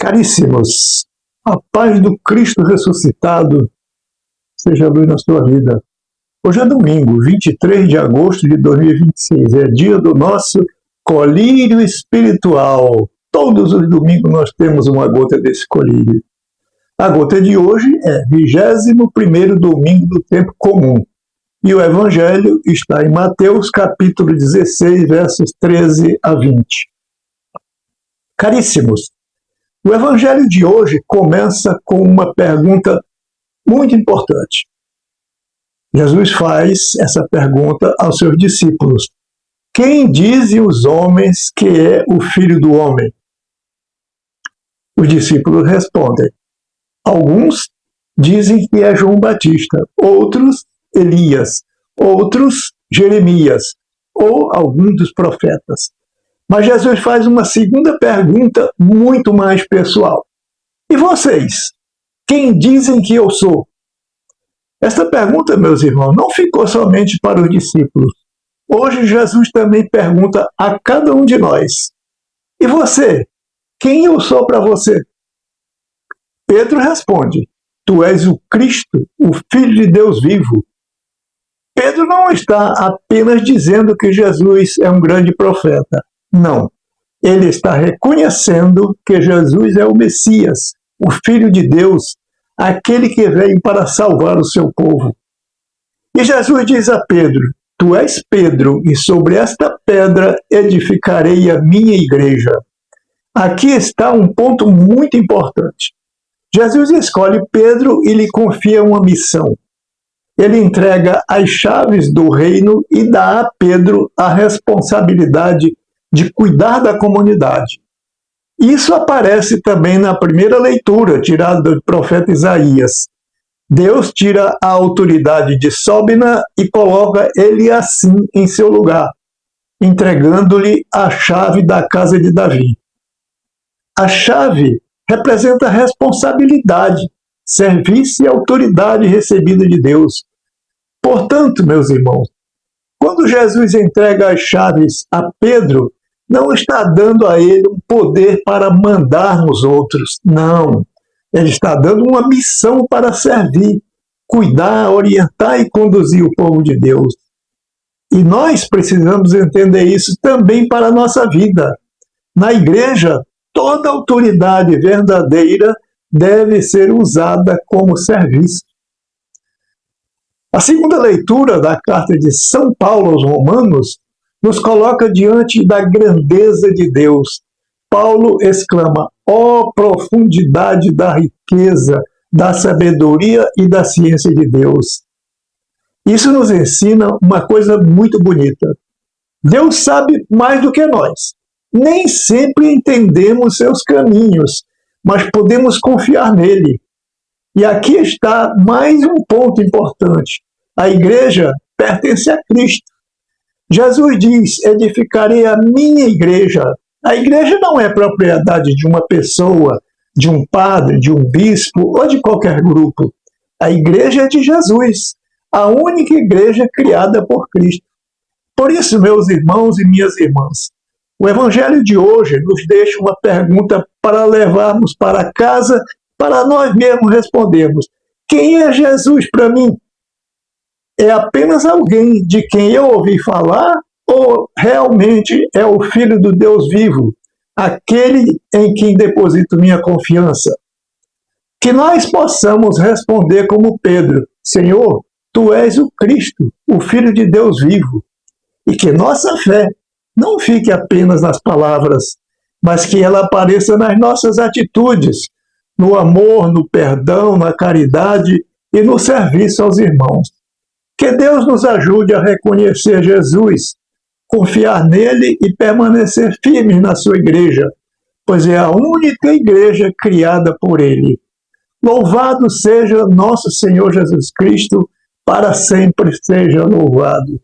Caríssimos, a paz do Cristo ressuscitado seja luz na sua vida. Hoje é domingo, 23 de agosto de 2026, é dia do nosso colírio espiritual. Todos os domingos nós temos uma gota desse colírio. A gota de hoje é 21º domingo do tempo comum. E o Evangelho está em Mateus capítulo 16, versos 13 a 20. Caríssimos, o Evangelho de hoje começa com uma pergunta muito importante. Jesus faz essa pergunta aos seus discípulos. Quem dizem os homens que é o Filho do Homem? Os discípulos respondem. Alguns dizem que é João Batista, outros Elias, outros Jeremias, ou algum dos profetas. Mas Jesus faz uma segunda pergunta muito mais pessoal. E vocês? Quem dizem que eu sou? Esta pergunta, meus irmãos, não ficou somente para os discípulos. Hoje Jesus também pergunta a cada um de nós. E você? Quem eu sou para você? Pedro responde, tu és o Cristo, o Filho de Deus vivo. Pedro não está apenas dizendo que Jesus é um grande profeta. Não. Ele está reconhecendo que Jesus é o Messias, o Filho de Deus, aquele que veio para salvar o seu povo. E Jesus diz a Pedro, tu és Pedro, e sobre esta pedra edificarei a minha igreja. Aqui está um ponto muito importante. Jesus escolhe Pedro e lhe confia uma missão. Ele entrega as chaves do reino e dá a Pedro a responsabilidade de cuidar da comunidade. Isso aparece também na primeira leitura, tirada do profeta Isaías. Deus tira a autoridade de Sóbina e coloca ele assim em seu lugar, entregando-lhe a chave da casa de Davi. A chave representa responsabilidade, serviço e autoridade recebida de Deus. Portanto, meus irmãos, quando Jesus entrega as chaves a Pedro, não está dando a ele um poder para mandar nos outros. Não. Ele está dando uma missão para servir, cuidar, orientar e conduzir o povo de Deus. E nós precisamos entender isso também para a nossa vida. Na igreja, toda autoridade verdadeira deve ser usada como serviço. A segunda leitura da carta de São Paulo aos Romanos nos coloca diante da grandeza de Deus. Paulo exclama, ó profundidade da riqueza, da sabedoria e da ciência de Deus. Isso nos ensina uma coisa muito bonita. Deus sabe mais do que nós. Nem sempre entendemos seus caminhos, mas podemos confiar nele. E aqui está mais um ponto importante. A igreja pertence a Cristo. Jesus diz, edificarei a minha igreja. A igreja não é propriedade de uma pessoa, de um padre, de um bispo ou de qualquer grupo. A igreja é de Jesus, a única igreja criada por Cristo. Por isso, meus irmãos e minhas irmãs, o Evangelho de hoje nos deixa uma pergunta para levarmos para casa, para nós mesmos respondermos. Quem é Jesus para mim? É apenas alguém de quem eu ouvi falar ou realmente é o Filho do Deus vivo, aquele em quem deposito minha confiança? Que nós possamos responder como Pedro, Senhor, tu és o Cristo, o Filho de Deus vivo, e que nossa fé não fique apenas nas palavras, mas que ela apareça nas nossas atitudes, no amor, no perdão, na caridade e no serviço aos irmãos. Que Deus nos ajude a reconhecer Jesus, confiar nele e permanecer firmes na sua igreja, pois é a única igreja criada por ele. Louvado seja nosso Senhor Jesus Cristo, para sempre seja louvado.